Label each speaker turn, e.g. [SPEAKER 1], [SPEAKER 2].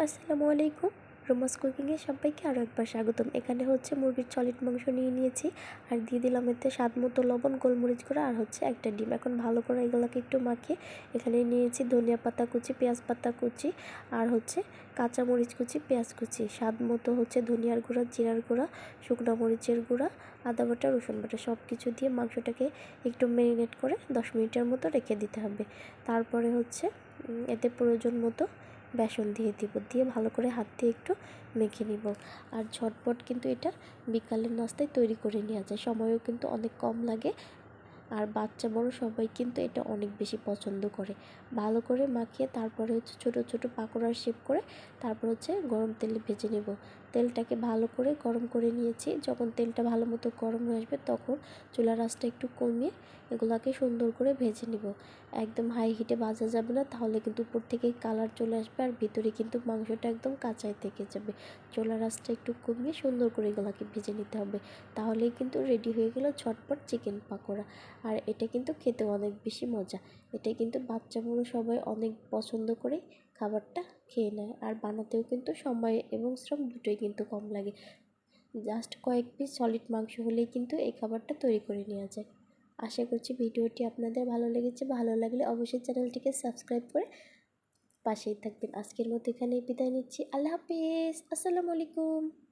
[SPEAKER 1] আসসালামু আলাইকুম। রোমাস কুকিংয়ে সবাইকে আরও একবার স্বাগতম। এখানে হচ্ছে মুরগির সলিড মাংস নিয়ে নিয়েছি আর দিয়ে দিলাম এতে স্বাদ মতো লবণ, গোলমরিচ গুঁড়া আর হচ্ছে একটা ডিম। এখন ভালো করে এগুলোকে একটু মাখিয়ে এখানে নিয়েছি ধনিয়া পাতা কুচি, পেঁয়াজ পাতা কুচি আর হচ্ছে কাঁচা মরিচ কুচি, পেঁয়াজ কুচি, স্বাদ মতো হচ্ছে ধনিয়ার গুঁড়া, জিরার গুঁড়া, শুকনো মরিচের গুঁড়া, আদা বাটা, রসুন বাটা সব কিছু দিয়ে মাংসটাকে একটু ম্যারিনেট করে 10 মিনিটের মতো রেখে দিতে হবে। তারপরে হচ্ছে এতে প্রয়োজন মতো বেসন দিয়ে দিব, দিয়ে ভালো করে হাত দিয়ে একটু মেখে নিব। আর ঝটপট কিন্তু এটা বিকালের নাস্তায় তৈরি করে নেওয়া যায়, সময়ও কিন্তু অনেক কম লাগে। আর বাচ্চা বড় সবাই কিন্তু এটা অনেক বেশি পছন্দ করে। ভালো করে মাখিয়ে তারপরে হচ্ছে ছোট ছোট পাকোড়ার শেপ করে তারপর হচ্ছে গরম তেলে ভেজে নেব। তেলটাকে ভালো করে গরম করে নিয়েছি। যখন তেলটা ভালো মতো গরম হয়ে আসবে তখন চুলার আঁচটা একটু কমিয়ে এগুলাকে সুন্দর করে ভেজে নিব। একদম হাই হিটে ভাজা যাবে না, তাহলে কিন্তু উপর থেকে কালার চলে আসবে আর ভিতরে কিন্তু মাংসটা একদম কাঁচাই থেকে যাবে। চুলার আঁচটা একটু কমিয়ে সুন্দর করে এগুলাকে ভেজে নিতে হবে। তাহলেই কিন্তু রেডি হয়ে গেল ঝটপট চিকেন পাকোড়া। আর এটা কিন্তু খেতে অনেক বেশি মজা। এটা কিন্তু বাচ্চা বড় সবাই অনেক পছন্দ করে খাবারটা খেয়ে নেয়। আর বানাতেও কিন্তু সময় এবং শ্রম দুটোই কিন্তু কম লাগে। জাস্ট কয়েক পিস সলিড মাংস হলেই কিন্তু এই খাবারটা তৈরি করে নেওয়া যায়। আশা করছি ভিডিওটি আপনাদের ভালো লেগেছে। ভালো লাগলে অবশ্যই চ্যানেলটিকে সাবস্ক্রাইব করে পাশেই থাকবেন। আজকের মতো এখানেই বিদায় নিচ্ছি। আল্লাহ হাফিজ। আসসালামু আলাইকুম।